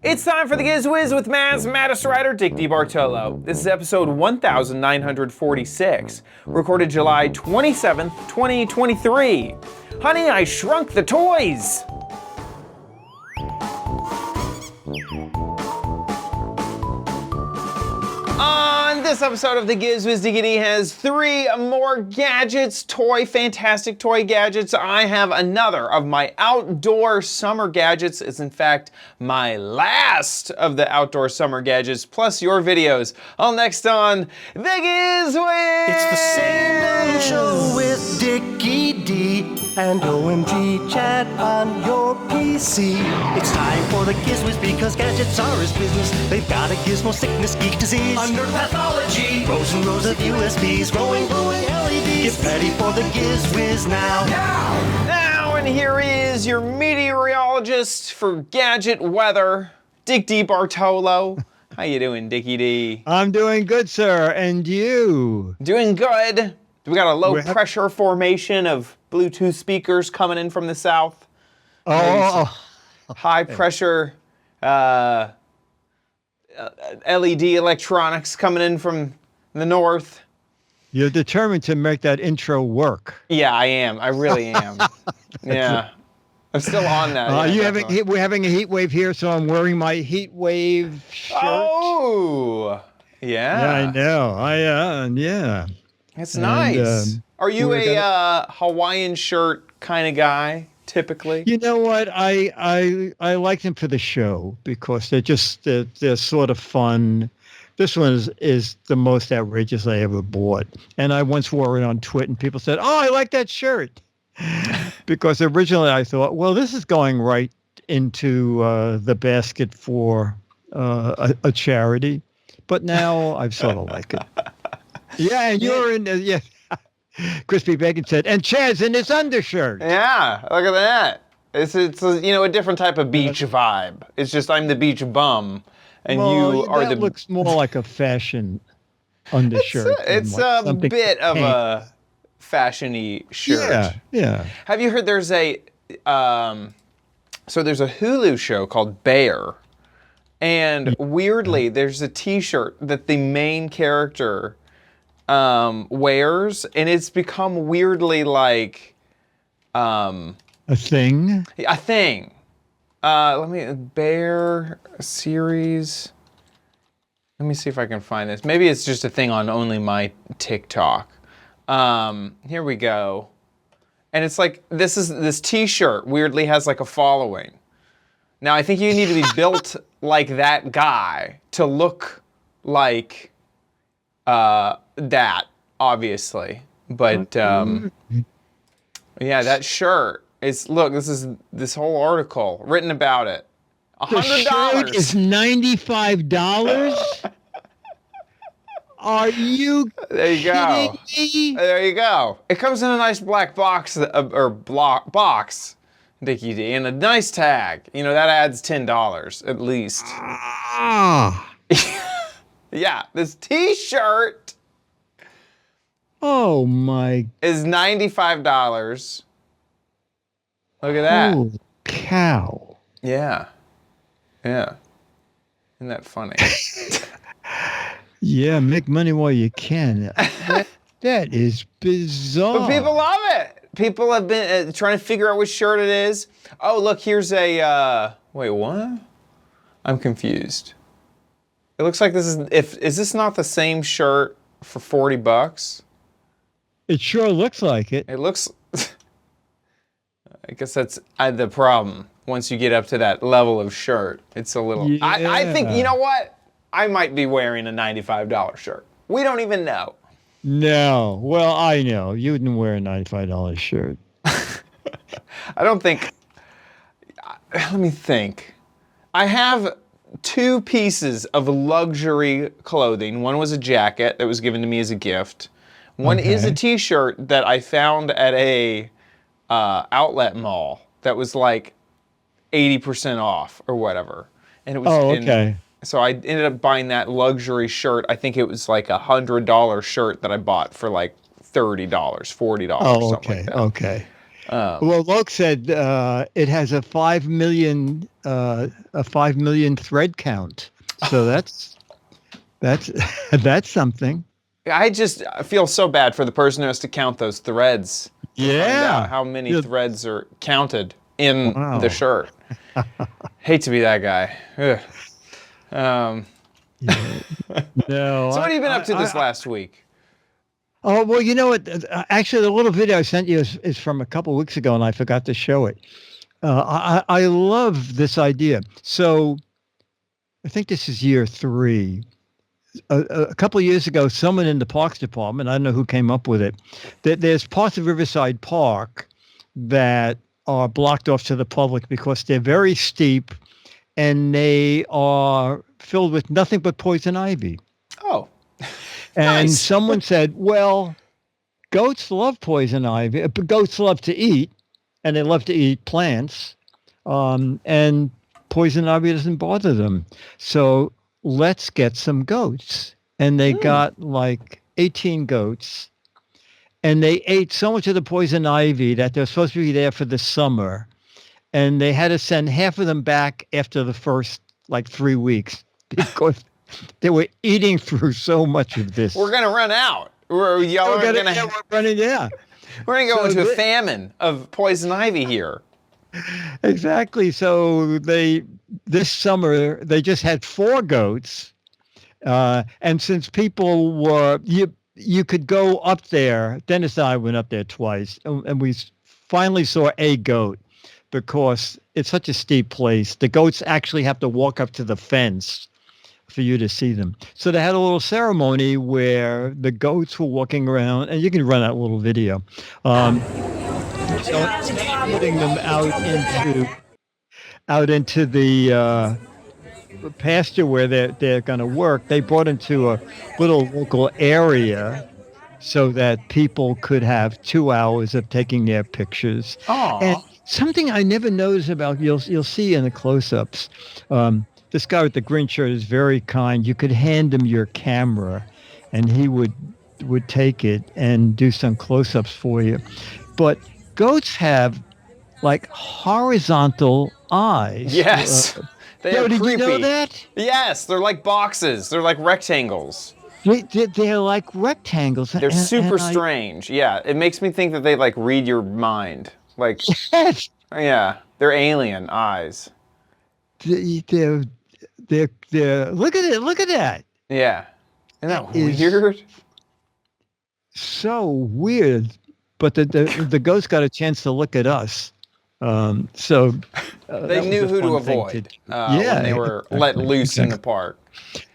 It's time for the Giz Wiz with Maddest writer Dick DeBartolo. This is episode 1946, recorded July 27th, 2023. Honey, I shrunk the toys! On this episode of the Giz Wiz, Diggity has 3 more gadgets, fantastic toy gadgets. I have another of my outdoor summer gadgets. It's in fact my last of the outdoor summer gadgets, plus your videos. All next on the Giz Wiz! It's the same old show with Dickie D and OMG chat on your PC. It's time for the Giz Wiz because gadgets are his business. They've got a gizmo sickness, geek disease, under pathology, rows and rows of USBs, glowing LEDs. Get ready for the Giz Wiz now. Now, and here is your meteorologist for Gadget Weather, Dick DeBartolo. How you doing, Dickie D? I'm doing good, sir. And you? Doing good. We got a low pressure formation of Bluetooth speakers coming in from the south. High pressure LED electronics coming in from the north. You're determined to make that intro work. Yeah, I am. I really am. Yeah. I'm still on that. We're having a heat wave here, so I'm wearing my heat wave shirt. Oh, yeah. Yeah, I know. Yeah. It's nice. Are you a Hawaiian shirt kind of guy, typically? You know what? I like them for the show because they're sort of fun. This one is the most outrageous I ever bought. And I once wore it on Twitter, and people said, "Oh, I like that shirt." Because originally I thought, well, this is going right into the basket for a charity. But now I sort of like it. Yeah, and you're in yeah. Crispy Bacon said, and Chad's in his undershirt. Yeah, look at that. It's a different type of beach vibe. It's just I'm the beach bum, and you are the. That looks more like a fashion undershirt. It's a bit of a fashion-y shirt. Yeah. Have you heard there's a there's a Hulu show called Bear, and weirdly there's a T-shirt that the main character wears, and it's become weirdly like a thing. A thing. Bear series. Let me see if I can find this. Maybe it's just a thing on only my TikTok. Here we go. And it's like this T-shirt weirdly has like a following. Now I think you need to be built like that guy to look like that, obviously. But yeah, that shirt is this whole article written about it. $100. The shirt is $95. Are you There you go. kidding me? There you go. It comes in a nice black box box, Dickie D, and a nice tag. You know, that adds $10 at least. Yeah, this T-shirt Oh my is $95. Look at that. Holy cow. Yeah. Isn't that funny? Yeah, make money while you can. That is bizarre. But people love it. People have been trying to figure out which shirt it is. Oh, look, here's a, wait, what? I'm confused. It looks like is this not the same shirt for $40? It sure looks like it. It looks, I guess that's the problem. Once you get up to that level of shirt, it's a little, Yeah. I think, you know what? I might be wearing a $95 shirt. We don't even know. No. Well, I know. You wouldn't wear a $95 shirt. I don't think, let me think. I have 2 pieces of luxury clothing. One was a jacket that was given to me as a gift. One is a T-shirt that I found at a outlet mall that was like 80% off or whatever. And it was so I ended up buying that luxury shirt. I think it was like $100 shirt that I bought for like $30, $40, something like that. Okay. Well, Loke said it has a 5 million thread count. So that's that's something. I feel so bad for the person who has to count those threads. Find Yeah. out how many threads are counted in Wow. the shirt. Hate to be that guy. Ugh. No. So what have you been up to this last week? Oh, well, you know what? Actually, the little video I sent you is from a couple of weeks ago, and I forgot to show it. I love this idea. So I think this is year 3. A couple of years ago, someone in the Parks Department, I don't know who came up with it, that there's parts of Riverside Park that are blocked off to the public because they're very steep and they are filled with nothing but poison ivy. Oh, And nice. someone said, well, goats love poison ivy. But goats love to eat, and they love to eat plants. And poison ivy doesn't bother them. So let's get some goats. And they got like 18 goats. And they ate so much of the poison ivy that they're supposed to be there for the summer. And they had to send half of them back after the first like 3 weeks because they were eating through so much of this. We're gonna run out. We're gonna go into a famine of poison ivy here. Exactly. So this summer they just had 4 goats, and since people were you could go up there. Dennis and I went up there twice, and we finally saw a goat because it's such a steep place. The goats actually have to walk up to the fence for you to see them. So they had a little ceremony where the goats were walking around, and you can run that little video. Putting them out into the pasture where they're going to work. They brought into a little local area so that people could have 2 hours of taking their pictures. Aww. And something I never noticed about, you'll see in the close-ups, this guy with the green shirt is very kind. You could hand him your camera, and he would take it and do some close-ups for you. But goats have like horizontal eyes. Yes. They are did creepy. you know that? Yes, they're like boxes. They're like rectangles. They're like rectangles. They're super strange. Yeah, it makes me think that they like read your mind. Like, Yes. yeah, they're alien eyes. They're look at it. Look at that. Yeah. Isn't that Is- weird? So weird. But the ghosts got a chance to look at us. So They knew who to avoid when they were let loose in the park.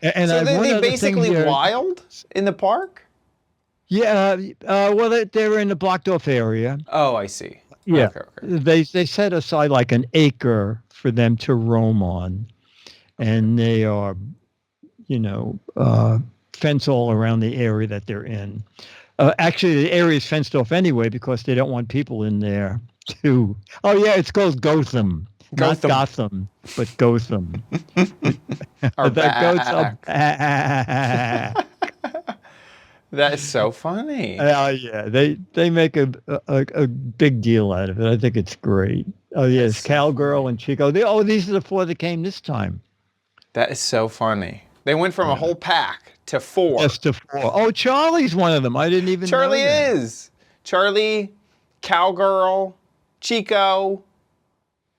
And So I have one they're other thing basically here. wild in the park? Yeah. Well, they're in the blocked off area. Oh, I see. Yeah. Okay. They set aside like an acre for them to roam on, and they are, fence all around the area that they're in. Actually, the area is fenced off anyway because they don't want people in there to. Oh yeah, it's called Gotham. Not Gotham, but Gotham. Are The goats are back. That is so funny. Yeah, they make a big deal out of it. I think it's great. Oh yes, Cowgirl and Chico. These are the 4 that came this time. That is so funny. They went from a whole pack to 4. Just to 4. Oh, Charlie's one of them. I didn't even Charlie know that. is. Charlie, Cowgirl, Chico,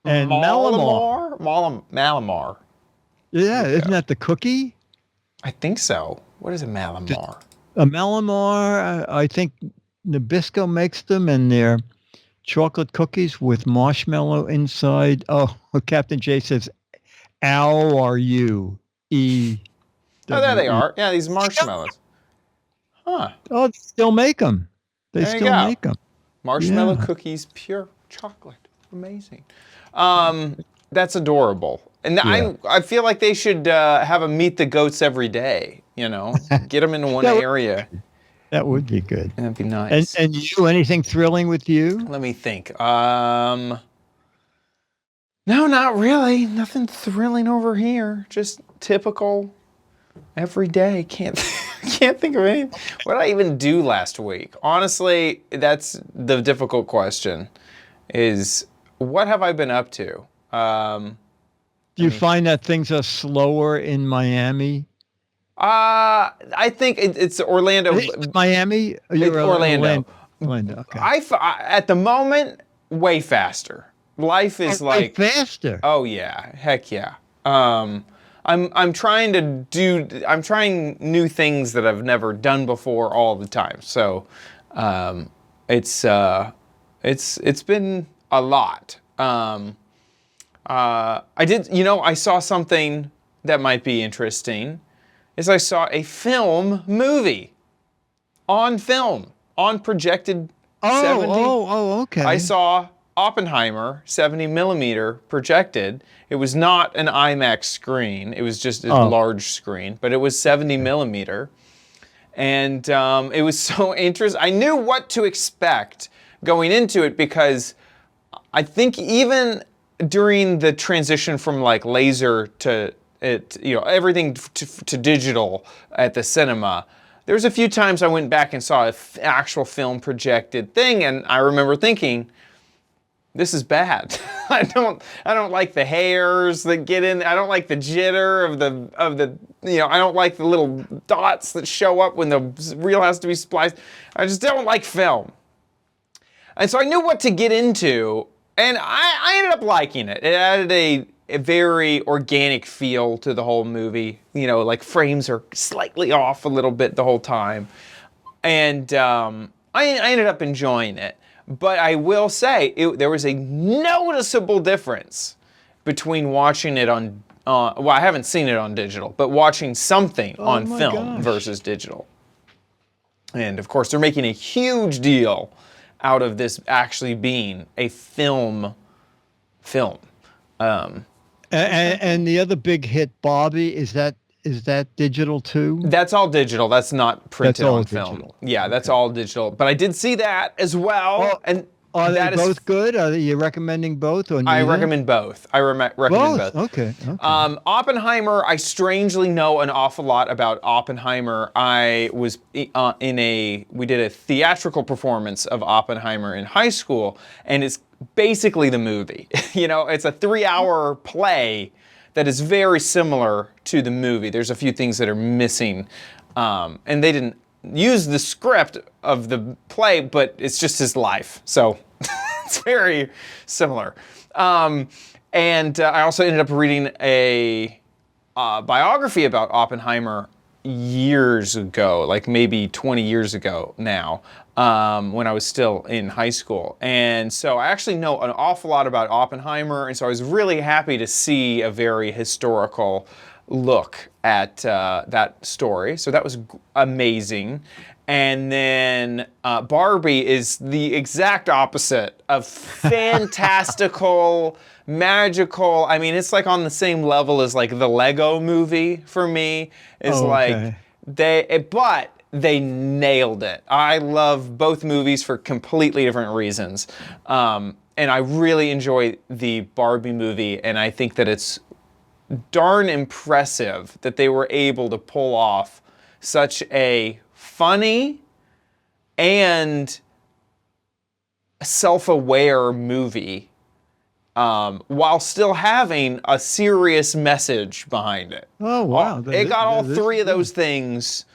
And Malamar. Malamar. Yeah, isn't that the cookie? I think so. What is a Malamar? A Malamar, I think Nabisco makes them, and they're chocolate cookies with marshmallow inside. Oh, Captain J says, "Ow, are you?" E. Oh, there they are. Yeah, these marshmallows. Huh. Oh, they still make them. They There you still go. make them. Marshmallow Yeah. cookies, pure chocolate. Amazing. That's adorable. And Yeah. I feel like they should have a meet the goats every day, Get them in one That would- area. That would be good. That'd be nice. And you, anything thrilling with you? Let me think. No, not really. Nothing thrilling over here. Just typical every day. Can't think of anything. What did I even do last week? Honestly, that's the difficult question. is what have I been up to? Do you find that things are slower in Miami? I think it's Orlando. Miami? It's Orlando. Orlando. Okay. At the moment, way faster. Life is Way like faster. Oh yeah, heck yeah. I'm trying new things that I've never done before all the time. So, it's been a lot. I saw something that might be interesting. I saw a movie on projected 70. Okay. I saw Oppenheimer, 70 millimeter projected. It was not an IMAX screen. It was just a large screen, but it was 70 millimeter. And it was so interesting. I knew what to expect going into it because I think even during the transition from like laser to everything to digital at the cinema, there was a few times I went back and saw an actual film projected thing, and I remember thinking, this is bad. I don't like the hairs that get in. I don't like the jitter of the I don't like the little dots that show up when the reel has to be spliced. I just don't like film. And so I knew what to get into, and I ended up liking it. It added a very organic feel to the whole movie. Like frames are slightly off a little bit the whole time. And I ended up enjoying it. But I will say, there was a noticeable difference between watching it on, I haven't seen it on digital, but watching something on film versus digital. And of course, they're making a huge deal out of this actually being a film. And the other big hit, Barbie, is that digital too? That's all digital. That's not printed on digital. film. Yeah, that's all digital. But I did see that as well. And are they both good? Are you recommending both? Or I recommend both. I recommend both. Okay. Oppenheimer, I strangely know an awful lot about Oppenheimer. I was we did a theatrical performance of Oppenheimer in high school, and it's basically the movie. It's a 3-hour play that is very similar to the movie. There's a few things that are missing, and they didn't use the script of the play, but it's just his life. So it's very similar. And I also ended up reading a biography about Oppenheimer years ago, like maybe 20 years ago now, when I was still in high school. And so I actually know an awful lot about Oppenheimer, and so I was really happy to see a very historical look at that story. So that was amazing. And then Barbie is the exact opposite of fantastical, magical. I mean, it's like on the same level as like the Lego movie for me. But they nailed it. I love both movies for completely different reasons. And I really enjoy the Barbie movie, and I think that it's darn impressive that they were able to pull off such a funny and self-aware movie while still having a serious message behind it. Oh, wow. It got all three of those things,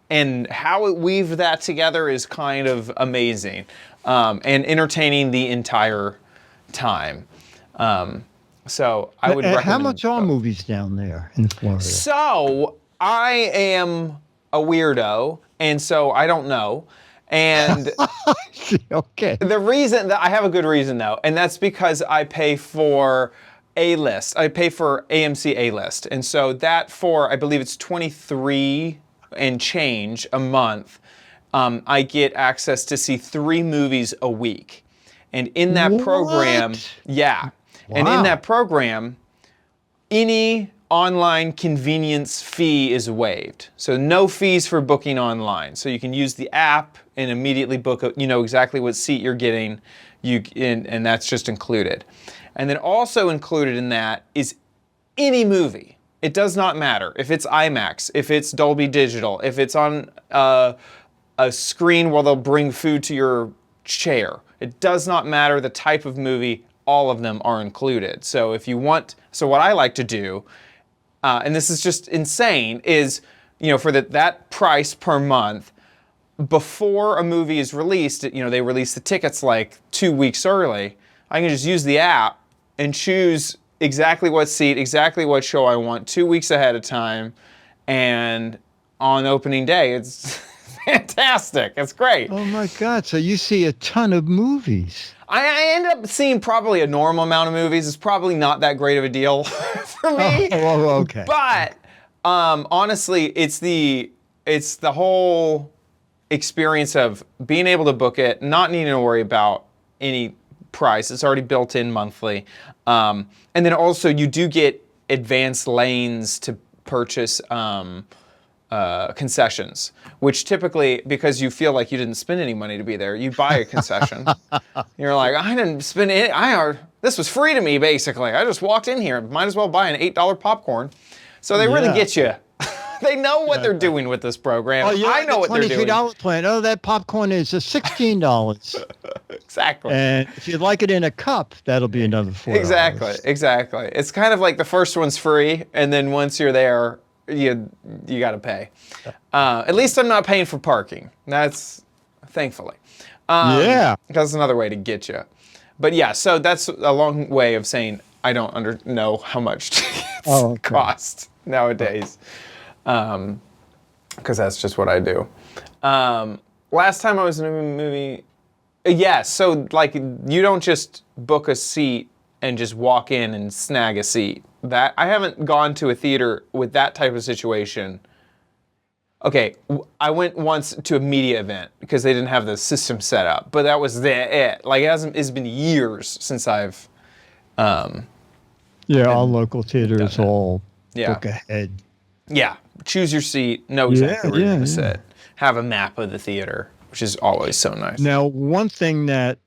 and how it weaved that together is kind of amazing and entertaining the entire time. So I would recommend. How much are movies down there in Florida? So I am a weirdo, and so I don't know. And okay. The reason that I have a good reason though, and that's because I pay for AList. I pay for AMC AList, and so that for I believe it's $23 and change a month. I get access to see 3 movies a week, and in that program, yeah. Wow. And in that program, any online convenience fee is waived. So no fees for booking online. So you can use the app and immediately book, you know exactly what seat you're getting, and that's just included. And then also included in that is any movie. It does not matter if it's IMAX, if it's Dolby Digital, if it's on a screen where they'll bring food to your chair. It does not matter the type of movie, all of them are included. So if you want, so what I like to do, and this is just insane, is, for that price per month, before a movie is released, they release the tickets like 2 weeks early. I can just use the app and choose exactly what seat, exactly what show I want 2 weeks ahead of time. And on opening day, it's fantastic. It's great. Oh my God. So you see a ton of movies. I ended up seeing probably a normal amount of movies. It's probably not that great of a deal for me. Oh, okay. But honestly, it's the whole experience of being able to book it, not needing to worry about any price. It's already built in monthly. And then also you do get advanced lanes to purchase concessions, which typically, because you feel like you didn't spend any money to be there, you buy a concession. You're like, I didn't spend it. This was free to me, basically. I just walked in here. Might as well buy an $8 popcorn. So they really get you. They know what they're doing with this program. Oh, I know what they're doing. $23 plan. Oh, that popcorn is $16. Exactly. And if you'd like it in a cup, that'll be another $4. Exactly. It's kind of like the first one's free, and then once you're there, you got to pay. At least I'm not paying for parking. That's thankfully. That's another way to get you. But yeah, so that's a long way of saying I don't know how much tickets cost nowadays. Because that's just what I do. Last time I was in a movie, so like you don't just book a seat and just walk in and snag a seat. That I haven't gone to a theater with that type of situation. Okay, I went once to a media event because they didn't have the system set up, but that was it. Like it's been years since I've. All local theaters all book ahead. Yeah, choose your seat, know exactly where you're going to sit. Have a map of the theater, which is always so nice. Now, one thing that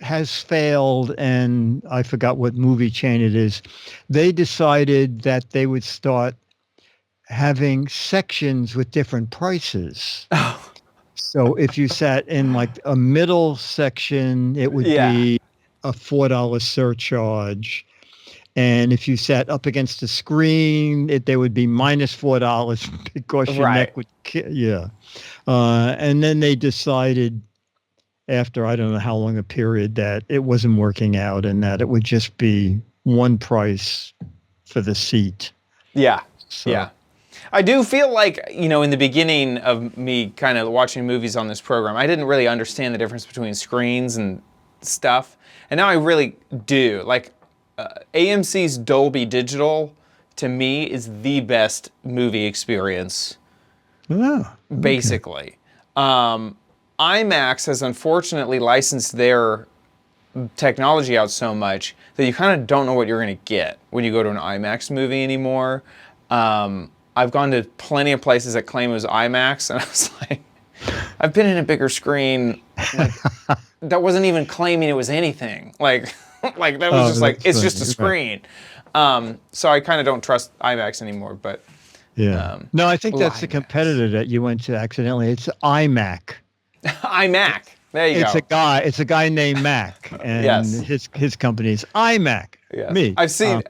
has failed, and I forgot what movie chain it is, they decided that they would start having sections with different prices. Oh. So if you sat in like a middle section, it would be a $4 surcharge. And if you sat up against the screen, there would be minus $4 because your neck would, and then they decided after I don't know how long a period that it wasn't working out and that it would just be one price for the seat. Yeah. I do feel like, in the beginning of me kind of watching movies on this program, I didn't really understand the difference between screens and stuff. And now I really do. Like, AMC's Dolby Digital, to me, is the best movie experience. Basically. IMAX has unfortunately licensed their technology out so much that you kind of don't know what you're going to get when you go to an IMAX movie anymore. I've gone to plenty of places that claim it was IMAX, and I was like, I've been in a bigger screen that wasn't even claiming it was anything. Like that was just like, it's just a screen. So I kind of don't trust IMAX anymore, but. No, I think that's the competitor that you went to accidentally. It's iMac. iMac. There you go. It's a guy named Mac, and his company is iMac. Yes. Me. I've seen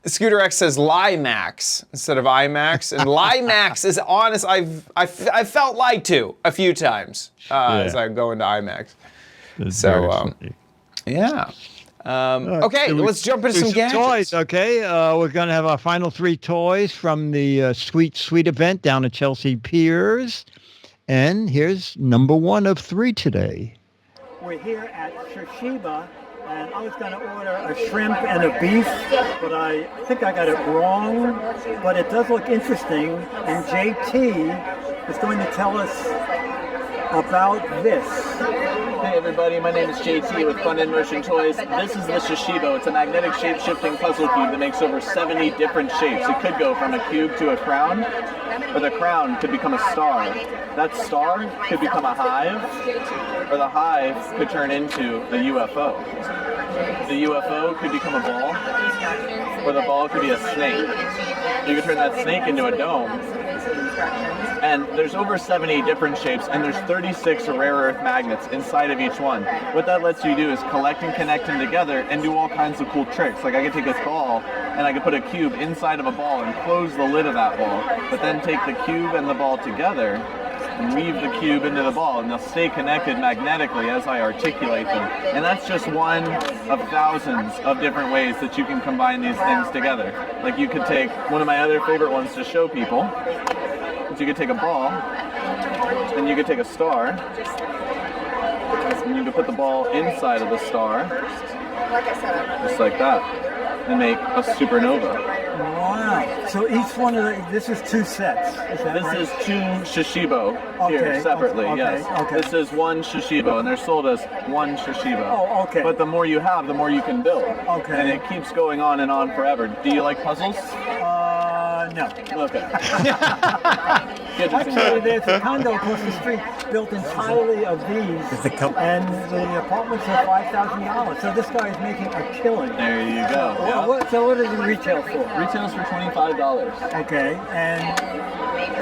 Scooter X says Limax instead of IMAX, and Limax is honest. I've felt lied to a few times as I go into IMAX. Okay, let's jump into some gadgets. Toys, okay? We're going to have our final 3 toys from the Sweet event down at Chelsea Piers. And here's number 1 of 3 today. We're here at Toshiba, and I was going to order a shrimp and a beef, but I think I got it wrong. But it does look interesting, and JT is going to tell us about this. Hey everybody, my name is JT with Fun in Motion Toys. This is the Toshiba. It's a magnetic shape-shifting puzzle cube that makes over 70 different shapes. It could go from a cube to a crown, or the crown could become a star. That star could become a hive, or the hive could turn into a UFO. The UFO could become a ball, or the ball could be a snake. You could turn that snake into a dome, And there's over 70 different shapes, and there's 36 rare earth magnets inside of each one. What that lets you do is collect and connect them together and do all kinds of cool tricks. Like I could take this ball and I could put a cube inside of a ball and close the lid of that ball, but then take the cube and the ball together and weave the cube into the ball, and they'll stay connected magnetically as I articulate them. And that's just one of thousands of different ways that you can combine these things together. Like you could take one of my other favorite ones to show people. So you could take a ball, and you could take a star, and you could put the ball inside of the star, just like that, and make a supernova. Wow. So each one of this is 2 sets. Is that right? This is 2 Shishibo here separately, yes. Okay. This is 1 Shishibo, and they're sold as 1 Shishibo. Oh, okay. But the more you have, the more you can build. Okay. And it keeps going on and on forever. Do you like puzzles? No. Okay. Actually, there's a condo across the street built entirely of these, and the apartments are $5,000. So this guy is making a killing. There you go. So what does it retail for? Retails for $25. Okay, and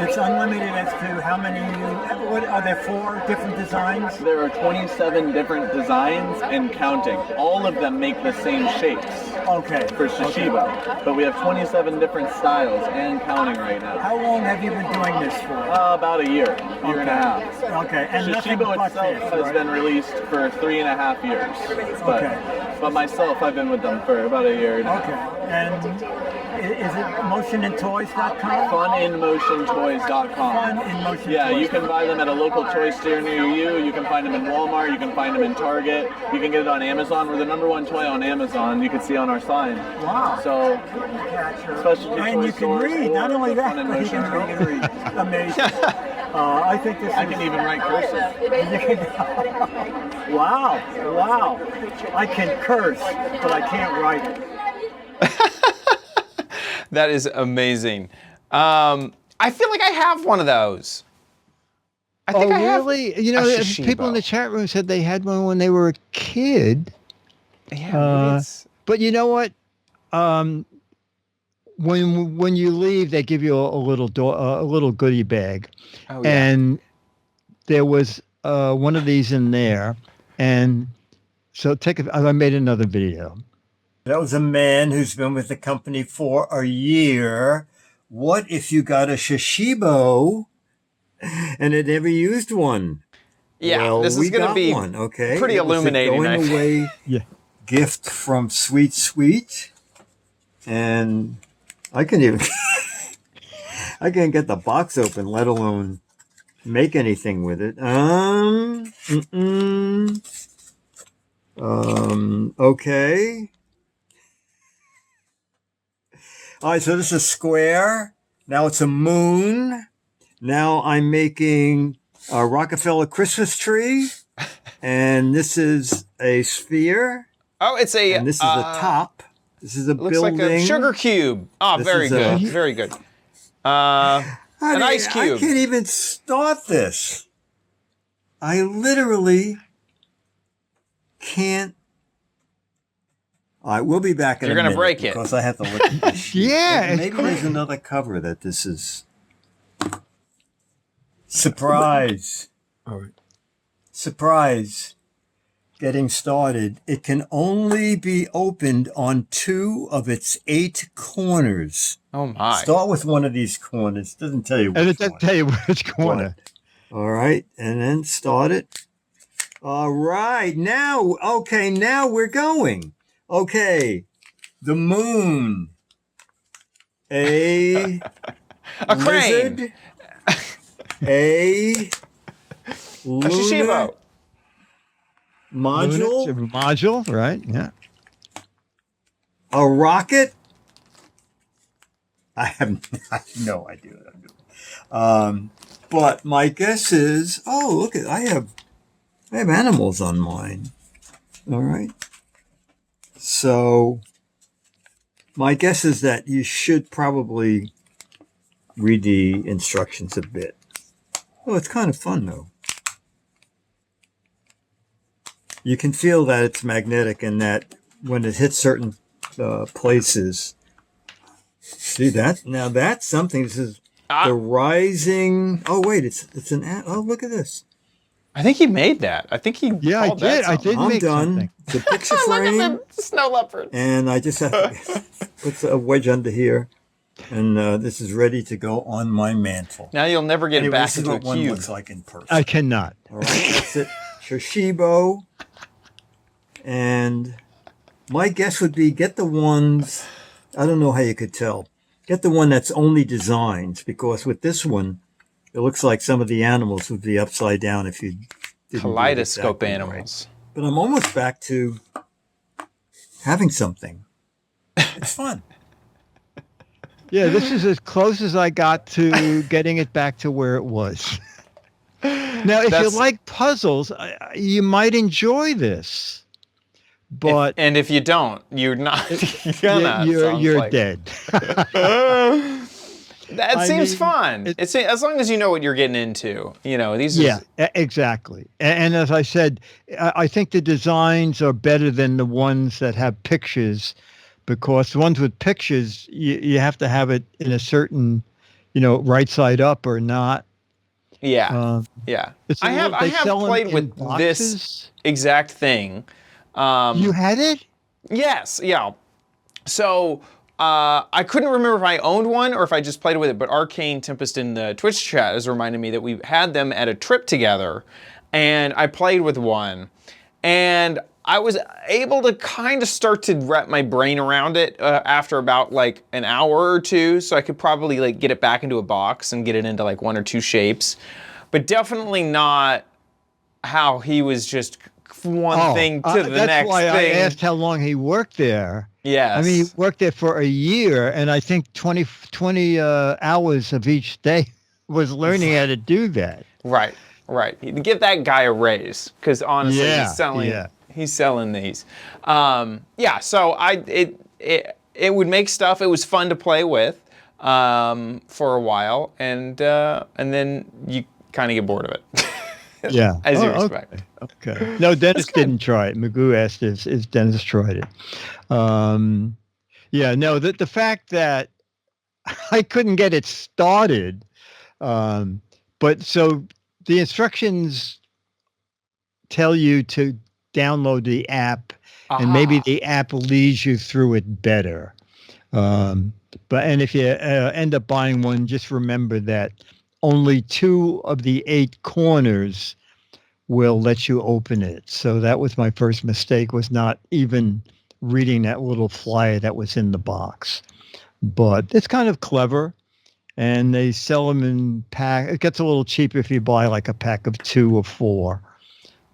it's unlimited as to how many what are there 4 different designs? There are 27 different designs and counting. All of them make the same shapes. Okay. For Toshiba, but we have 27 different styles and counting right now. How long have you been doing this for? About a year and a half. Okay, and Toshiba itself has been released for 3.5 years. But myself, I've been with them for about a year now. Okay, and is it motionandtoys.com? Funinmotiontoys.com. Funinmotiontoys. Yeah, you can buy them at a local toy store near you. You can find them in Walmart. You can find them in Target. You can get it on Amazon. We're the #1 toy on Amazon. You can see on our sign. Wow. So, specialty and toy you can read. Not only that, but you can read. Amazing. I think this. I can even write cursive. Wow. I can curse, but I can't write it. That is amazing. I feel like I have one of those. I think I have. Really? You know, people in the chat room said they had one when they were a kid. Yeah. But you know what? When you leave, they give you a little goodie bag, and there was one of these in there, and so I made another video. That was a man who's been with the company for a year. What if you got a Shishibo and had never used one? Yeah, well, this is going to be one, okay? pretty illuminating. It was a going away gift from Sweet Sweet, and I can't get the box open, let alone make anything with it. Okay. All right, so this is a square. Now it's a moon. Now I'm making a Rockefeller Christmas tree. And this is a sphere. Oh, it's a... And this is a top. This is a looks building. Looks like a sugar cube. Oh, very good. Very good. An ice cube. I can't even start this. I literally can't. All right, we'll be back in a minute. You're going to break it. Because I have to look at this sheet. Maybe there's another cover that this is. Surprise. All right. Surprise. Getting started. It can only be opened on 2 of its 8 corners. Oh, my. Start with one of these corners. Doesn't tell you which And it doesn't tell you which corner. All right, and then start it. All right, now we're going. Okay, the moon. A crane. A Shishibo. Module, right? Yeah. A rocket. I have no idea what I'm doing. But my guess is, look at I have animals on mine. All right. So my guess is that you should probably read the instructions a bit. Oh, it's kind of fun though. You can feel that it's magnetic and that when it hits certain places. See that? Now that's something. This is The Rising. Oh wait, it's an ad. Oh, look at this. I think he made that. I think he. Yeah, I called that did. I something. did I'm make done. something. It's a picture Look frame, at the snow leopard. and I just have to put a wedge under here, and this is ready to go on my mantle. Now you'll never get Anyway, back this is into a what one cube. looks like in person. I cannot. All right, that's it. Toshiba. And my guess would be get the ones, I don't know how you could tell. Get the one that's only designs, because with this one, it looks like some of the animals would be upside down if you didn't do it Kaleidoscope exactly animals. right. But I'm almost back to having something. It's fun. Yeah, this is as close as I got to getting it back to where it was. Now, if you like puzzles, you might enjoy this. But if you don't, you're not gonna. You're dead. That seems fun. It's as long as you know what you're getting into. You know, these. Yeah, exactly. And as I said, I think the designs are better than the ones that have pictures, because the ones with pictures, you have to have it in a certain, right side up or not. Yeah, yeah. I have played with this exact thing. You had it? Yes, yeah. So I couldn't remember if I owned one or if I just played with it, but Arcane Tempest in the Twitch chat has reminded me that we had them at a trip together, and I played with one, and I was able to kind of start to wrap my brain around it after about like an hour or two, so I could probably like get it back into a box and get it into like one or two shapes, but definitely not how he was just one thing to the next that's why thing. I asked how long he worked there. Yes. I mean, he worked there for a year, and I think 20 hours of each day was learning how to do that. Right. Give that guy a raise, because honestly, he's selling these. So it would make stuff. It was fun to play with for a while, and then you kind of get bored of it. Yeah, as you expect. Okay. No, Dennis didn't try it. Magoo asked if Dennis tried it. The fact that I couldn't get it started, but so the instructions tell you to download the app, and maybe the app leads you through it better. And if you end up buying one, just remember that only 2 of the 8 corners will let you open it. So that was my first mistake, was not even reading that little flyer that was in the box. But it's kind of clever, and they sell them in pack. It gets a little cheaper if you buy like a pack of 2 or 4.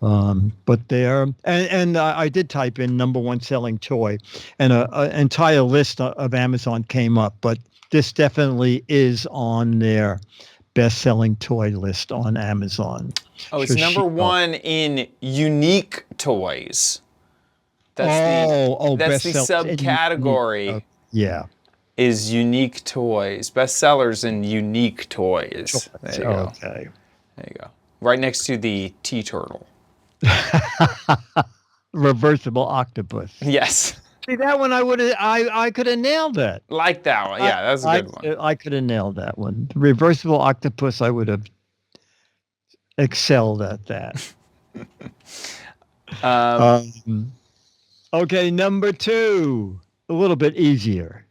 But they are, and I did type in #1 selling toy, and an entire list of Amazon came up, but this definitely is on their best-selling toy list on Amazon. Oh, it's #1 in unique toys. That's the subcategory. Yeah. Is unique toys. Bestsellers in unique toys. There you go. Okay. There you go. Right next to the tea turtle. Reversible octopus. Yes. See, that one I could have nailed that. Like that one. Yeah, that's a good one. I could have nailed that one. The reversible octopus, I would have excelled at that. Okay, #2. A little bit easier.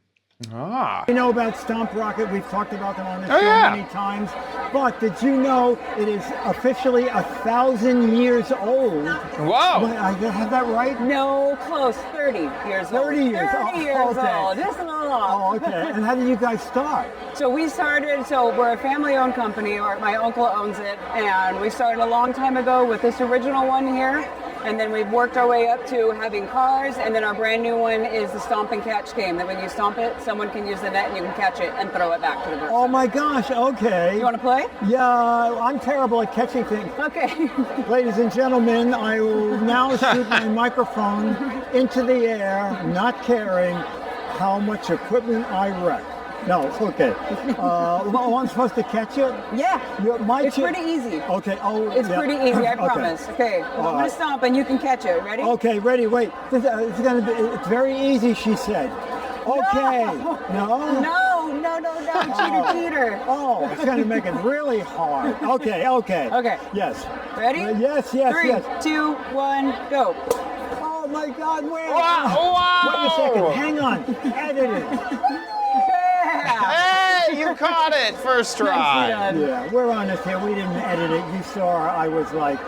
You know about Stomp Rocket? We've talked about them on this show many times. But did you know it is officially 1,000 years old? Whoa! I have that right? No, close. 30 years old. 30 years. 30 years old. Just a little off. Oh, okay. And how did you guys start? So we're a family-owned company, or my uncle owns it, and we started a long time ago with this original one here. And then we've worked our way up to having cars, and then our brand new one is the stomp and catch game, that when you stomp it, someone can use the net and you can catch it and throw it back to the person. Oh my gosh, okay. You want to play? Yeah, I'm terrible at catching things. Okay. Ladies and gentlemen, I will now shoot my microphone into the air, not caring how much equipment I wreck. No, it's okay. I'm supposed to catch it? Yeah. It's pretty easy. Okay. It's pretty easy, I promise. Okay. I'm going to stomp and you can catch it. Ready? Okay, ready. Wait. It's very easy, she said. Okay. No. cheater, cheater. Oh, it's going to make it really hard. Okay. Okay. Yes. Ready? Yes. 3, 2, 1, go. Oh my God! Wait. Wow. Wait a second. Hang on. Edit it. Yeah. Hey, you caught it first try. Nicely done. Yeah, we're honest here. We didn't edit it. You saw I was like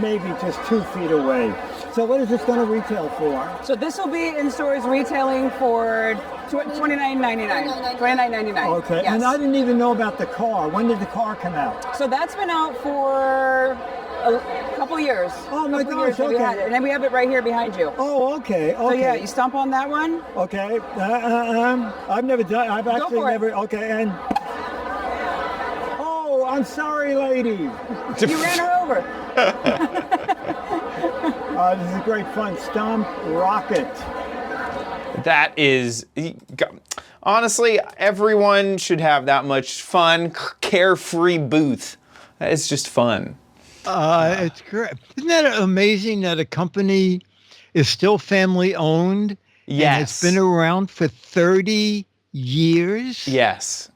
maybe just 2 feet away. So what is this going to retail for? So this will be in stores retailing for $29.99. $29.99. Okay. Yes. And I didn't even know about the car. When did the car come out? So that's been out for a couple years. Oh my Couple gosh, years that we okay. had it. And then we have it right here behind you. Oh, okay. So yeah, you stomp on that one. Okay. I've never done. I've actually for it. never. Okay. And oh, I'm sorry, lady. You ran her over. This is great fun. Stomp Rocket. That is, honestly, everyone should have that much fun. Carefree Booth. That is just fun. It's great. Isn't that amazing that a company is still family owned? Yes. And it's been around for 30 years? Yes.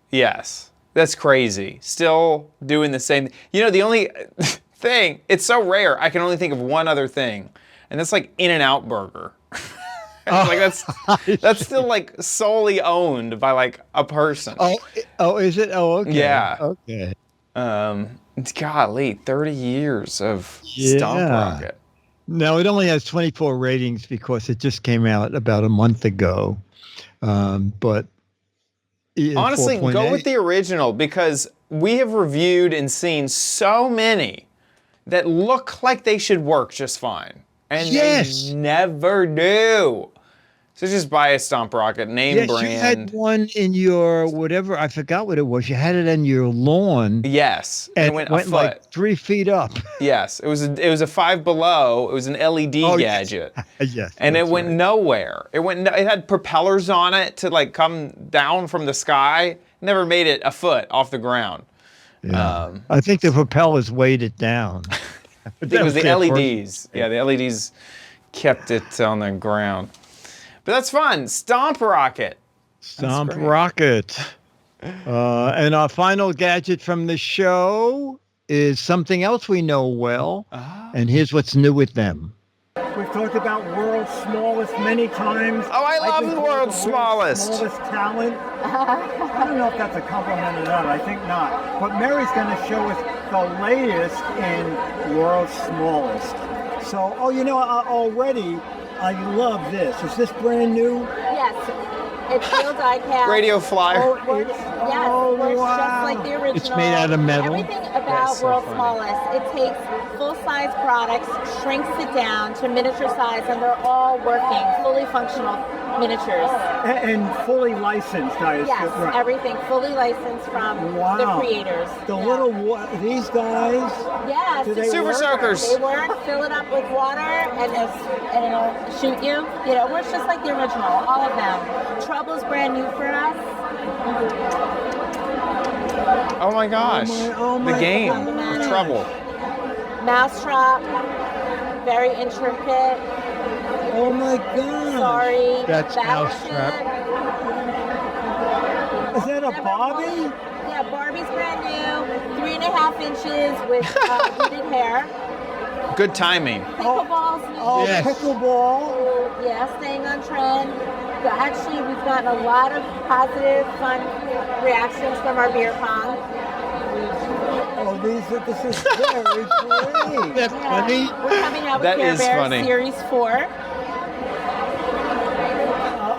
That's crazy. Still doing the same. You know, the only thing, it's so rare, I can only think of one other thing, and that's like In-N-Out Burger. Like that's still like solely owned by like a person. Oh, is it? Oh, okay. Yeah. Okay. Golly, 30 years of Stomp Rocket. No, it only has 24 ratings because it just came out about a month ago. But honestly, 4.8. go with the original because we have reviewed and seen so many that look like they should work just fine. And they never do. So just buy a Stomp Rocket, name brand. You had one in your whatever, I forgot what it was. You had it on your lawn. Yes. And it went a foot. like 3 feet up. Yes. It was a 5 Below. It was an LED gadget. Yes. And it went nowhere. It had propellers on it to like come down from the sky. Never made it a foot off the ground. Yeah. I think the propellers weighed it down. I think it was the LEDs. Yeah, the LEDs kept it on the ground. But that's fun. Stomp Rocket. Stomp Rocket. And our final gadget from the show is something else we know well. And here's what's new with them. We've talked about world's smallest many times. Oh, I love think the world's smallest. Smallest talent. I don't know if that's a compliment or not. I think not. But Mary's going to show us the latest in world's smallest. So, already I love this. Is this brand new? Yes. It's real die cast. Radio flyer. Works just like the original. It's made out of metal. Everything about World's Smallest. It takes full-size products, shrinks it down to miniature size, and they're all working, fully functional miniatures. And fully licensed, I assume. Yes, Right. everything fully licensed from the creators. These guys. Yes, Do they Super work? Soakers. They work. Fill it up with water, and it'll shoot you. Works just like the original. All of them. Trouble's brand new for us. Oh my gosh. The game. gosh. Trouble. Mousetrap. Very intricate. Oh my God. Sorry. That's Battleship. Mousetrap. Is that a Barbie? Yeah, Barbie's brand new. 3.5 inches with hooded hair. Good timing. Pickleball's new. Oh, Yes. pickleball. Yeah, staying on trend. But actually, we've gotten a lot of positive, fun reactions from our beer pong. Oh, this is very great. That's funny. We're coming out with That Care is Bear funny. Series 4.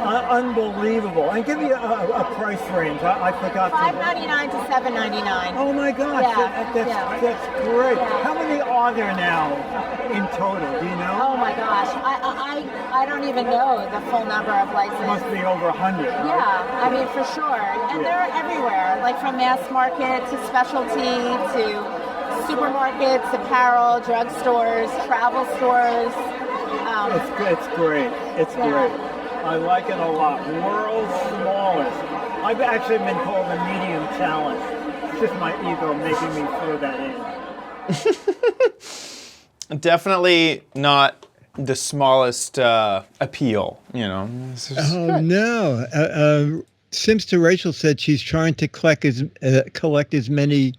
Unbelievable. And give me a price range. I forgot to. $5.99 to $7.99. Oh my gosh, Yeah, that's great. Yeah. How many are there now in total? Do you know? Oh my gosh, I don't even know the full number of It licenses. must be over 100. Right? Yeah, I mean for sure, and they're everywhere, like from mass market to specialty to supermarkets, apparel, drugstores, travel stores. It's great. It's great. I like it a lot. World's smallest. I've actually been called a medium talent. It's just my ego making me throw that in. Definitely not the smallest appeal, It's just Oh, good. no. Sims to Rachel said she's trying to collect as many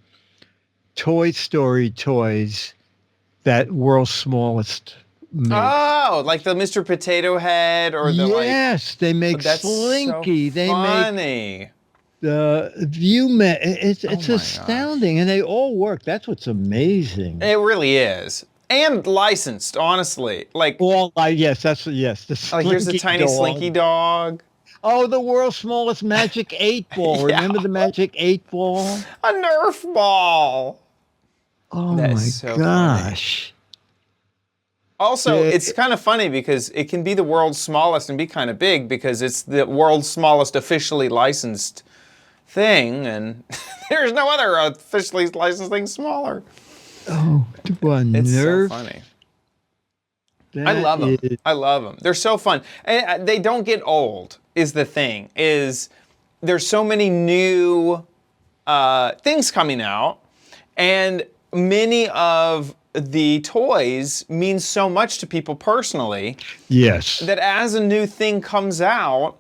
Toy Story toys that World's Smallest makes. Oh, like the Mr. Potato Head or the yes, they make that's Slinky. So they funny. make the Viewman. It's astounding, and they all work. That's what's amazing. It really is. And licensed, honestly. Like yes. The like here's the Slinky tiny dog. Slinky dog. Oh, the world's smallest Magic 8-Ball. Yeah. Remember the Magic 8-Ball? A Nerf ball. Oh That my is so gosh. Also, Yeah. it's kind of funny because it can be the world's smallest and be kind of big because it's the world's smallest officially licensed thing, and there's no other officially licensed thing smaller. Oh, what It's nerve. so funny. That I love them. is- I love them. They're so fun. And they don't get old, is the thing. There's so many new things coming out, and many of the toys mean so much to people personally Yes. that as a new thing comes out,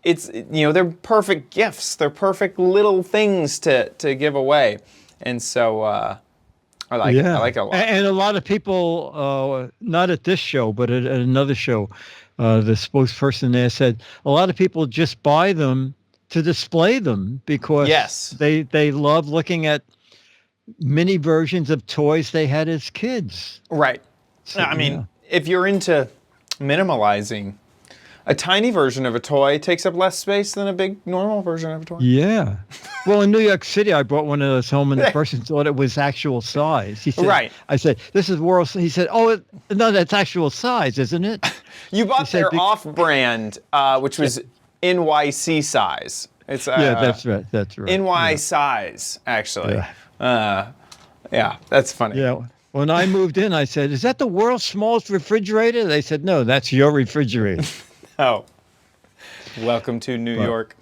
it's, they're perfect gifts. They're perfect little things to give away. And so I like it. I like it a lot. And a lot of people, not at this show, but at another show, the spokesperson there said a lot of people just buy them to display them because they love looking at mini versions of toys they had as kids. Right. So, I mean, if you're into minimalizing, a tiny version of a toy takes up less space than a big normal version of a toy. Yeah. Well, in New York City, I brought one of those home, and the person thought it was actual size. He said, Right. I said, "This is world." He said, "Oh, no, that's actual size, isn't it?" You bought said their big- off-brand, which was NYC size. It's Yeah, that's right. That's right. NY size, actually. Yeah. Yeah, that's funny. Yeah. When I moved in, I said, "Is that the world's smallest refrigerator?" They said, "No, that's your refrigerator." Oh, welcome to New York.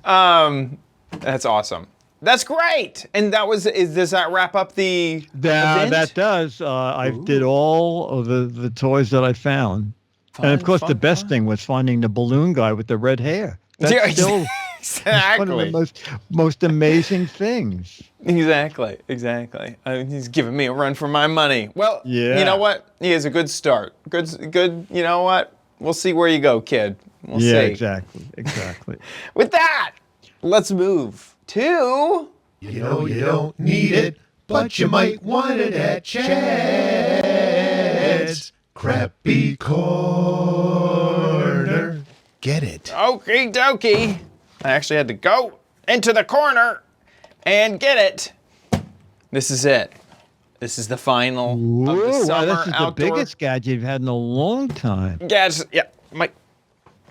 That's awesome. That's great. And does that wrap up the event? That does. I did all of the toys that I found. And of course, the best thing was finding the balloon guy with the red hair. That's Yeah, still exactly. one of the most amazing things. Exactly. He's giving me a run for my money. Well, Yeah. you know what? He is a good start. Good. You know what? We'll see where you go, kid. We'll see. Exactly. With that, let's move to... You know you don't need it, but you might want it at Chad's Crappy Corner. Get it? Okie dokie. I actually had to go into the corner and get it. This is it. This is the final of the Whoa, summer wow, this is outdoor the biggest gadget you've had in a long time. gadgets. Yeah, my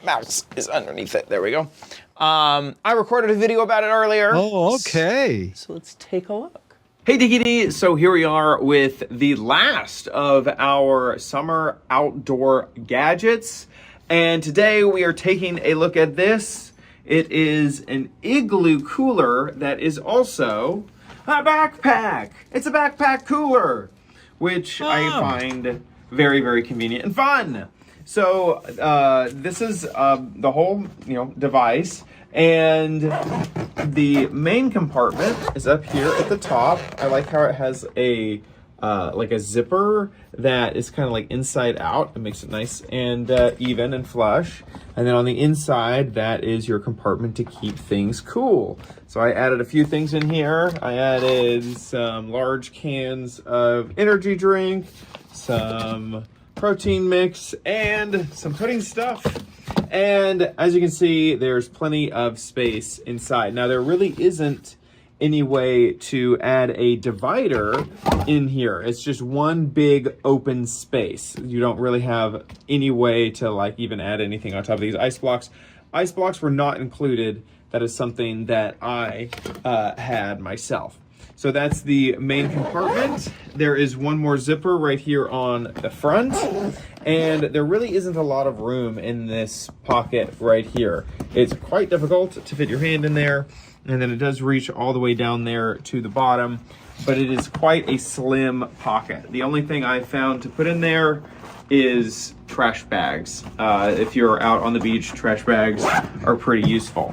mouse is underneath it. There we go. I recorded a video about it earlier. Oh, okay. So let's take a look. Hey Diggity, so here we are with the last of our summer outdoor gadgets. And today we are taking a look at this. It is an Igloo Cooler that is also a backpack. It's a backpack cooler, which I find very, very convenient and fun. So this is the whole, device, and the main compartment is up here at the top. I like how it has a like a zipper that is kind of like inside out. It makes it nice and even and flush. And then on the inside, that is your compartment to keep things cool. So I added a few things in here. I added some large cans of energy drink, some protein mix, and some pudding stuff. And as you can see, there's plenty of space inside. Now there really isn't any way to add a divider in here. It's just one big open space. You don't really have any way to like even add anything on top of these ice blocks. Ice blocks were not included. That is something that I had myself. So that's the main compartment. There is one more zipper right here on the front, and there really isn't a lot of room in this pocket right here. It's quite difficult to fit your hand in there, and then it does reach all the way down there to the bottom, but it is quite a slim pocket. The only thing I found to put in there is trash bags. If you're out on the beach, trash bags are pretty useful.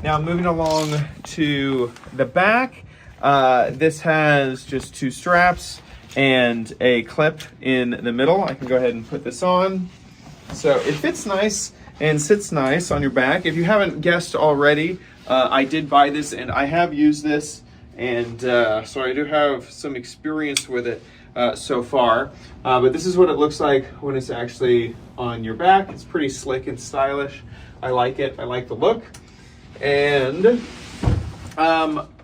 Now moving along to the back, this has just 2 straps and a clip in the middle. I can go ahead and put this on. So it fits nice and sits nice on your back. If you haven't guessed already, I did buy this and I have used this, and so I do have some experience with it so far. But this is what it looks like when it's actually on your back. It's pretty slick and stylish. I like it. I like the look. And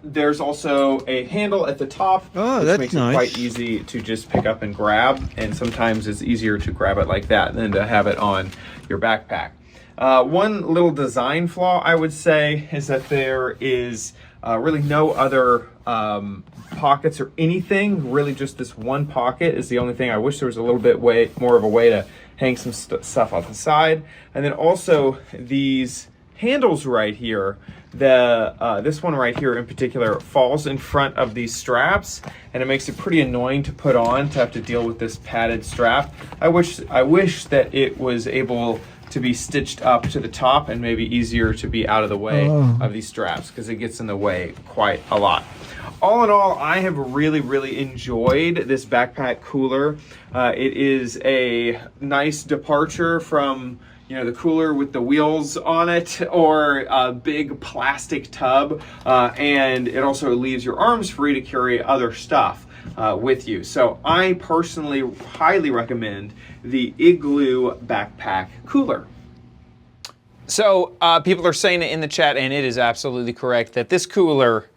there's also a handle at the top, which makes it quite easy to just pick up and grab. And sometimes it's easier to grab it like that than to have it on your backpack. One little design flaw I would say is that there is really no other pockets or anything. Really just this one pocket is the only thing. I wish there was a little bit more of a way to hang some stuff off the side. And then also these handles right here, this one right here in particular falls in front of these straps, and it makes it pretty annoying to put on, to have to deal with this padded strap. I wish that it was able to be stitched up to the top and maybe easier to be out of the way of these straps, because it gets in the way quite a lot. All in all, I have really enjoyed this backpack cooler. It is a nice departure from the cooler with the wheels on it, or a big plastic tub, and it also leaves your arms free to carry other stuff with you. So I personally highly recommend the Igloo backpack cooler. So people are saying it in the chat, and it is absolutely correct, that this cooler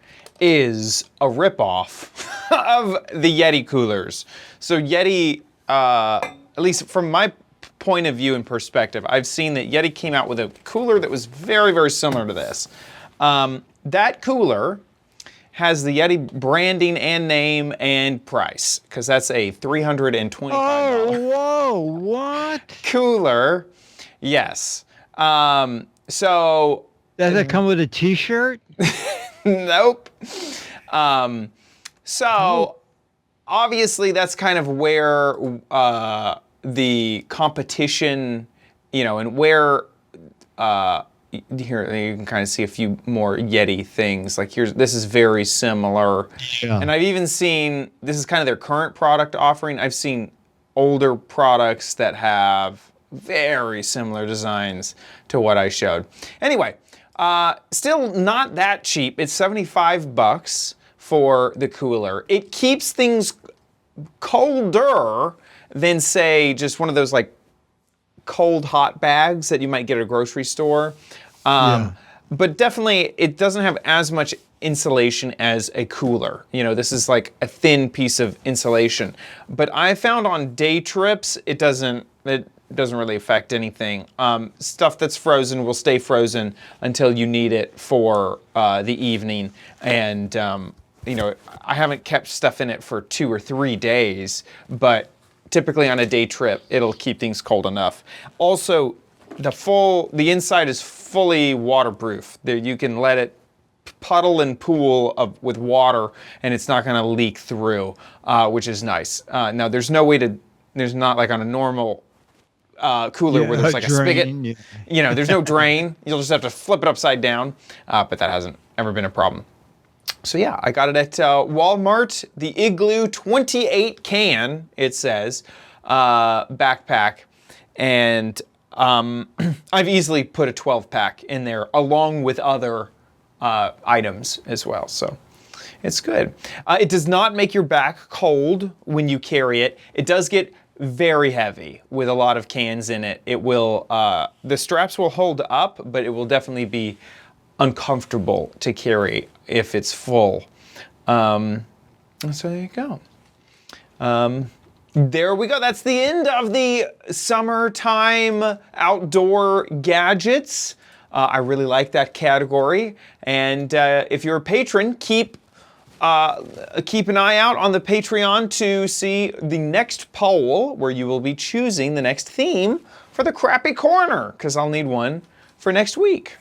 is a ripoff of the Yeti coolers. So Yeti, at least from my point of view and perspective, I've seen that Yeti came out with a cooler that was very similar to this. That cooler has the Yeti branding and name and price, because that's a $325 whoa, what? cooler. Yes. So does it come with a t-shirt? Nope. So obviously that's kind of where the competition, and where here you can kind of see a few more Yeti things. Like this is very similar. Yeah. And I've even seen, this is kind of their current product offering. I've seen older products that have very similar designs to what I showed. Anyway, still not that cheap. It's $75 for the cooler. It keeps things colder than, say, just one of those like cold hot bags that you might get at a grocery store. But definitely it doesn't have as much insulation as a cooler. This is like a thin piece of insulation. But I found on day trips, it doesn't really affect anything. Stuff that's frozen will stay frozen until you need it for the evening. And I haven't kept stuff in it for 2 or 3 days, but typically on a day trip, it'll keep things cold enough. Also, the inside is fully waterproof. You can let it puddle and pool with water, and it's not gonna leak through, which is nice. Now, there's not like on a normal cooler where there's like a spigot. There's no drain. You'll just have to flip it upside down, but that hasn't ever been a problem. So yeah, I got it at Walmart, the Igloo 28 can, it says, backpack. And I've easily put a 12-pack in there along with other items as well, so it's good. It does not make your back cold when you carry it. It does get very heavy with a lot of cans in it. It will, the straps will hold up, but it will definitely be uncomfortable to carry if it's full. So there you go. There we go. That's the end of the summertime outdoor gadgets. I really like that category. And if you're a patron, keep an eye out on the Patreon to see the next poll where you will be choosing the next theme for the Crappy Corner, because I'll need one for next week.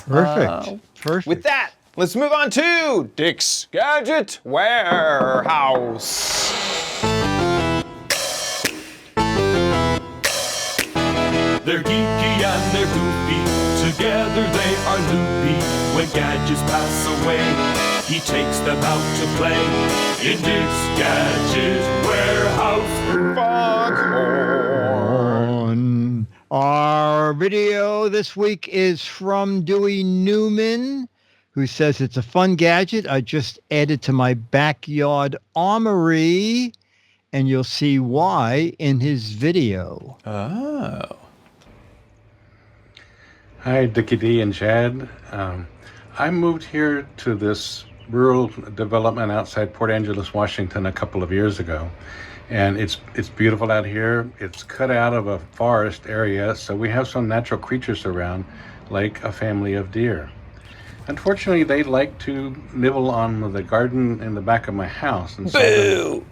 Perfect. With that, let's move on to Dick's Gadget Warehouse. They're geeky and they're goofy, Together they are loopy when gadgets pass away. He takes them out to play in his gadget warehouse. Foghorn. Our video this week is from Dewey Newman, who says it's a fun gadget I just added to my backyard armory, and you'll see why in his video. Oh. Hi, Dickie D and Chad. I moved here to this rural development outside Port Angeles, Washington a couple of years ago. And it's beautiful out here. It's cut out of a forest area, so we have some natural creatures around, like a family of deer. Unfortunately, they like to nibble on the garden in the back of my house. And so I'm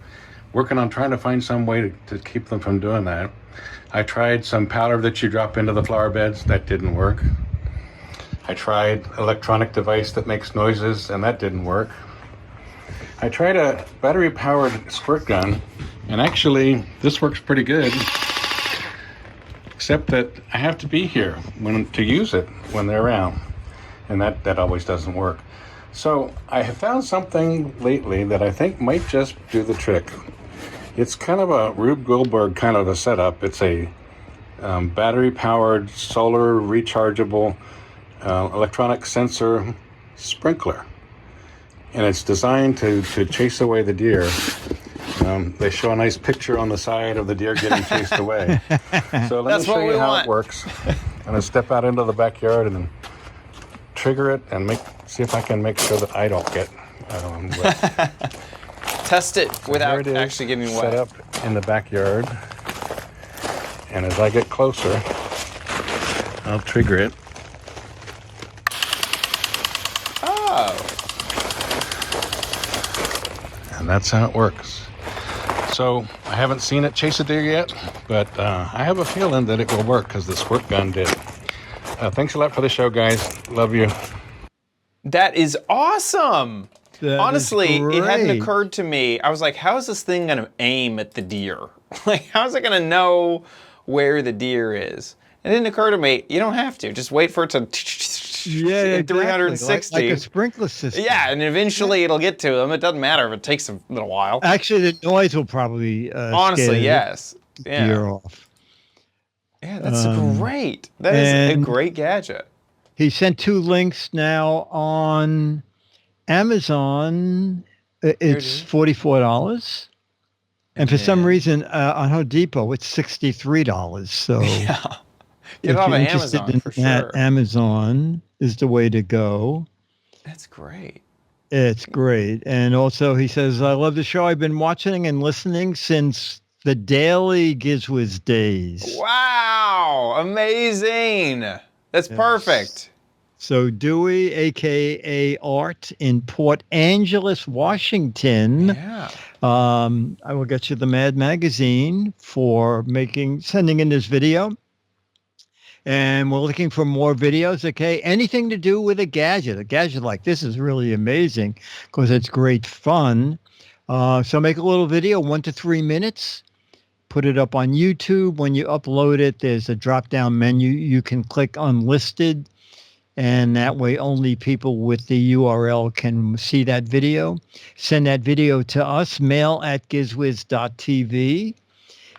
working on trying to find some way to keep them from doing that. I tried some powder that you drop into the flower beds. That didn't work. I tried electronic device that makes noises, and that didn't work. I tried a battery-powered squirt gun, and actually, this works pretty good, except that I have to be here to use it when they're around, and that always doesn't work. So I have found something lately that I think might just do the trick. It's kind of a Rube Goldberg kind of a setup. It's a battery-powered, solar rechargeable electronic sensor sprinkler. And it's designed to chase away the deer. They show a nice picture on the side of the deer getting chased away. So let me show you how it works. I'm going to step out into the backyard and trigger it and see if I can make sure that I don't get wet. Test it without actually getting wet. Set up in the backyard. And as I get closer, I'll trigger it. And that's how it works. So I haven't seen it chase a deer yet, but I have a feeling that it will work because the squirt gun did. Thanks a lot for the show, guys. Love you. That is awesome. Honestly, it hadn't great. occurred to me. I was like, how is this thing going to aim at the deer? Like, how is it going to know where the deer is? It didn't occur to me. You don't have to. Just wait for it to 360. Like a sprinkler system. Yeah, and eventually it'll get to them. It doesn't matter if it takes a little while. Actually, the noise will probably Honestly, yes. scare the deer off. Yeah, that's great. That is a great gadget. He sent 2 links now on Amazon. It's $44. And for some reason, on Home Depot, it's $63. So yeah. If Get on you're Amazon interested in for that, sure. Amazon is the way to go. That's great. It's great. And also he says, I love the show. I've been watching and listening since the daily Giz Wiz days. Wow. Amazing. That's perfect. So Dewey, a.k.a. Art, in Port Angeles, Washington. Yeah. I will get you the Mad Magazine for sending in this video. And we're looking for more videos, okay? Anything to do with a gadget. A gadget like this is really amazing because it's great fun. So make a little video, 1 to 3 minutes. Put it up on YouTube. When you upload it, there's a drop-down menu. You can click Unlisted, and that way only people with the URL can see that video. Send that video to us, mail@gizwiz.tv.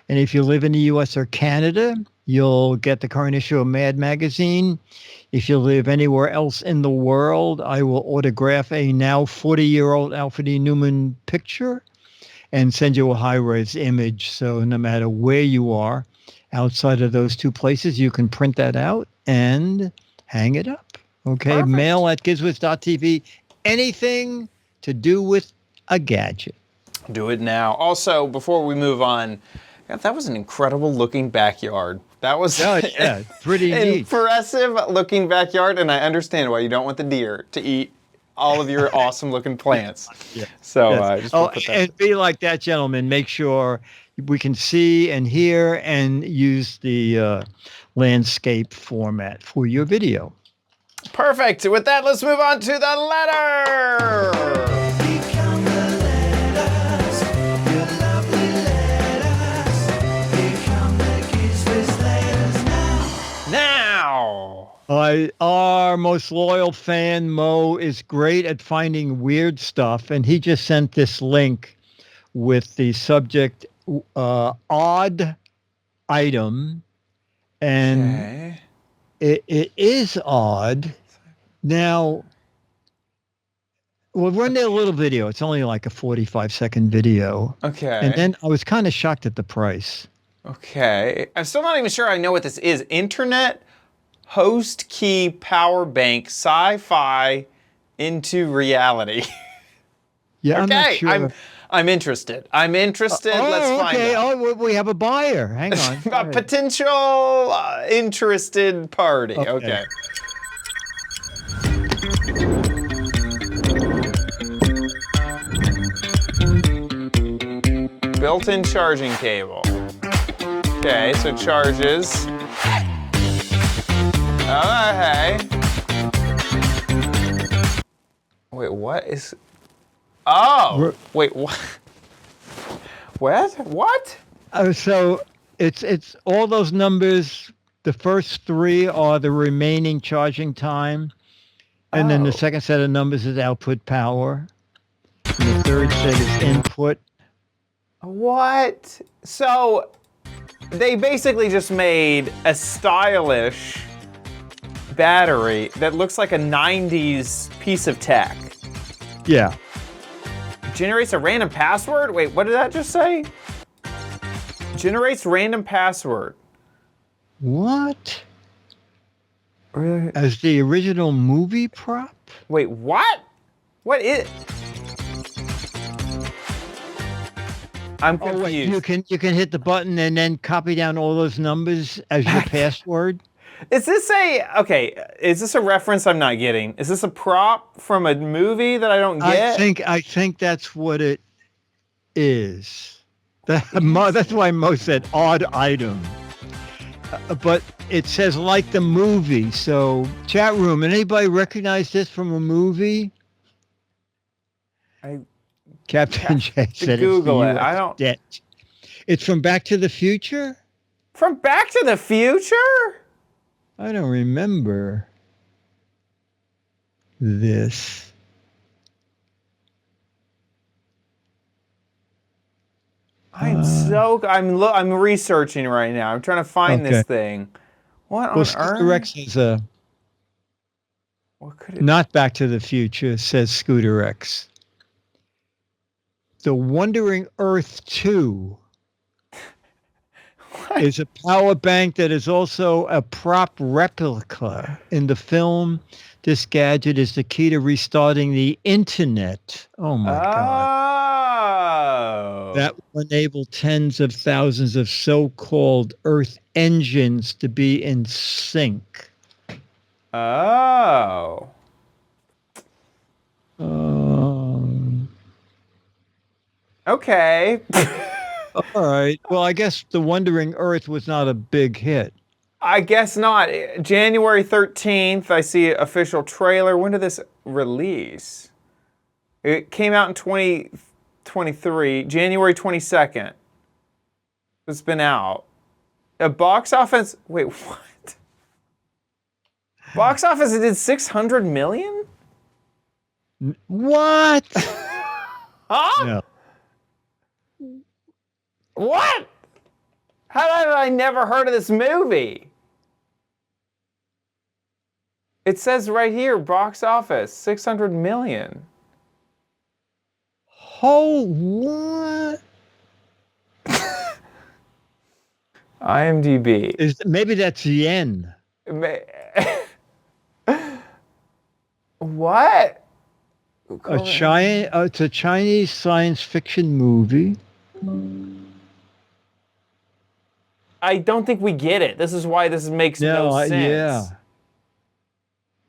And if you live in the U.S. or Canada, you'll get the current issue of Mad Magazine. If you live anywhere else in the world, I will autograph a now 40-year-old Alfred E. Newman picture and send you a high-res image. So no matter where you are outside of those 2 places, you can print that out and hang it up. Okay, Perfect. mail@gizwiz.tv. Anything to do with a gadget. Do it now. Also, before we move on, that was an incredible looking backyard. That was pretty neat. Impressive looking backyard, and I understand why you don't want the deer to eat all of your awesome looking plants. Yeah. So Yes. just put that. And be like that gentleman. Make sure we can see and hear and use the landscape format for your video. Perfect. With that, let's move on to the letter. Now. All Our most loyal fan, Mo, is great at finding weird stuff, and he just sent this link with the subject odd item, and it is odd. Now, we'll run a little video. It's only like a 45-second video. Okay. And then I was kind of shocked at the price. Okay. I'm still not even sure I know what this is. Internet host key power bank sci-fi into reality. Yeah, I'm not Okay. sure. I'm interested. Let's find out. Oh, we have a buyer. Hang on. A potential interested party. Okay. Built-in charging cable. Okay, so it charges. Oh, hey. Wait, what is... Oh! Wait, what? What? So it's all those numbers. The first three are the remaining charging time. And then the second set of numbers is output power. And the third set is input. What? So they basically just made a stylish battery that looks like a 90s piece of tech. Yeah. Generates a random password? Wait, what did that just say? Generates random password. What? Really? As the original movie prop? Wait, what? What is... I'm confused. Oh, wait, you can hit the button and then copy down all those numbers as your password? Is this a reference I'm not getting? Is this a prop from a movie that I don't get? I think that's what it is. That's why Mo said odd item. But it says like the movie. So chat room, anybody recognize this from a movie? Captain J said Google it. I don't. It's from Back to the Future? From Back to the Future? I don't remember this. I'm researching right now. I'm trying to find this thing. What on Scooter earth? X is not Back to the Future, says Scooter X. The Wandering Earth 2 is a power bank that is also a prop replica. In the film, this gadget is the key to restarting the internet. Oh my God. That will enable tens of thousands of so-called Earth engines to be in sync. Oh. Okay. All right. Well, I guess The Wandering Earth was not a big hit. I guess not. January 13th, I see official trailer. When did this release? It came out in 2023, January 22nd. It's been out. A box office, wait, what? Box office, it did 600 million? What? Huh? No. What? How did I never heard of this movie? It says right here, box office, 600 million. Oh, what? IMDb. Maybe that's yen. What? It's a Chinese science fiction movie. I don't think we get it. This is why this makes no sense.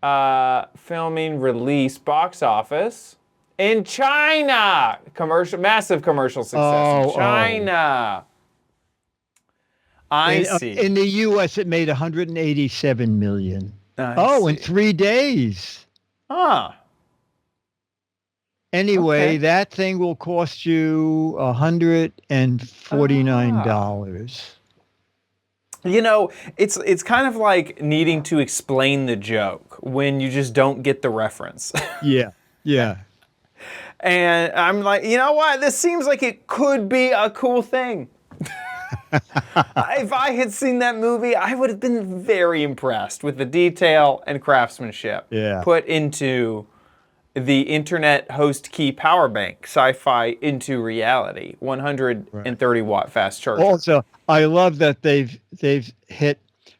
Yeah. Filming, release, box office in China. Massive commercial success in China. I see. In the U.S., it made 187 million. In 3 days. Huh. Anyway, that thing will cost you $149. You know, it's kind of like needing to explain the joke when you just don't get the reference. Yeah. Yeah. And I'm like, you know what? This seems like it could be a cool thing. If I had seen that movie, I would have been very impressed with the detail and craftsmanship put into the internet host key power bank, sci-fi into reality, 130 watt fast charger. Also, I love that they've hit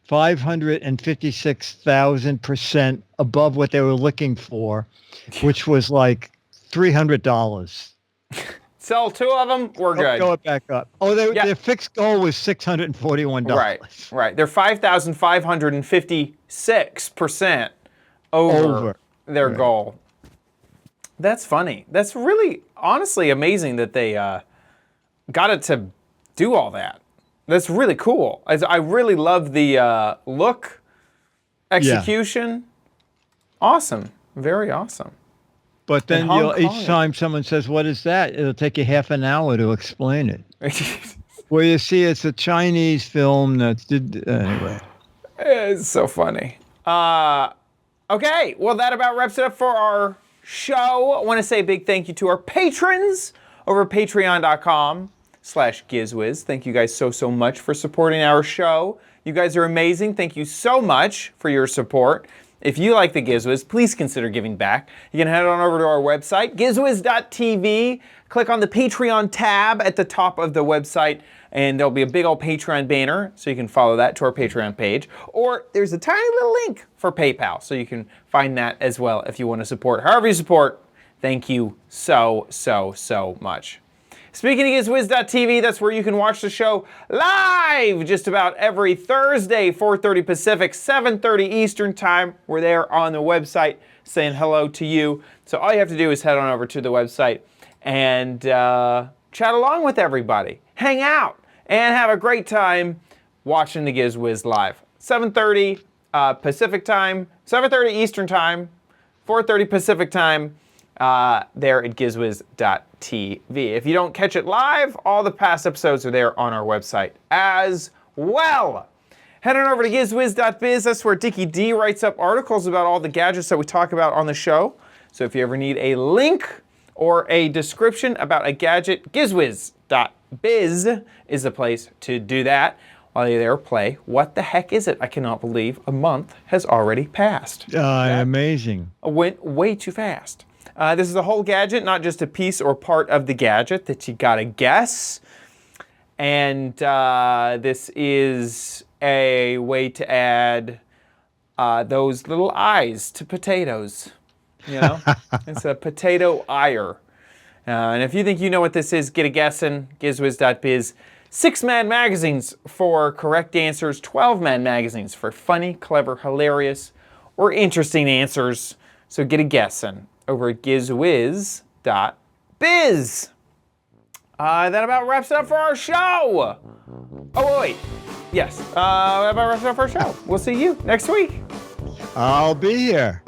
556,000% above what they were looking for, which was like $300. Sell 2 of them, we're good. Go it back up. Oh, their fixed goal was $641. Right. They're 5,556% over their goal. That's funny. That's really, honestly amazing that they got it to do all that. That's really cool. I really love the look, execution. Awesome. Very awesome. But then each time someone says, what is that? It'll take you half an hour to explain it. Well, you see, it's a Chinese film that did, anyway. It's so funny. Okay, well, that about wraps it up for our show. I want to say a big thank you to our patrons over at patreon.com/Giz Wiz. Thank you guys so much for supporting our show. You guys are amazing. Thank you so much for your support. If you like the Giz Wiz, please consider giving back. You can head on over to our website, gizwiz.tv. Click on the Patreon tab at the top of the website, and there'll be a big old Patreon banner, so you can follow that to our Patreon page. Or there's a tiny little link for PayPal, so you can find that as well if you want to support. However you support, thank you so much. Speaking of GizWiz.tv, that's where you can watch the show live just about every Thursday, 4:30 Pacific, 7:30 Eastern Time. We're there on the website saying hello to you. So all you have to do is head on over to the website and chat along with everybody. Hang out and have a great time watching the Giz Wiz live. 7:30 Pacific Time, 7:30 Eastern Time, 4:30 Pacific Time. There at gizwiz.tv. If you don't catch it live, all the past episodes are there on our website as well. Head on over to gizwiz.biz. That's where Dickie D writes up articles about all the gadgets that we talk about on the show. So if you ever need a link or a description about a gadget, gizwiz.biz is the place to do that. While you're there, play What the Heck Is It? I cannot believe a month has already passed. Amazing. Went way too fast. This is a whole gadget, not just a piece or part of the gadget that you gotta guess. And this is a way to add those little eyes to potatoes. You know, it's a potato eyer. And if you think you know what this is, get a guessing. Gizwiz.biz. 6 Mad Magazines for correct answers. 12 Mad Magazines for funny, clever, hilarious, or interesting answers. So get a guessing over at gizwiz.biz. That about wraps it up for our show. Oh, wait. Yes. That about wraps it up for our show. We'll see you next week. I'll be here.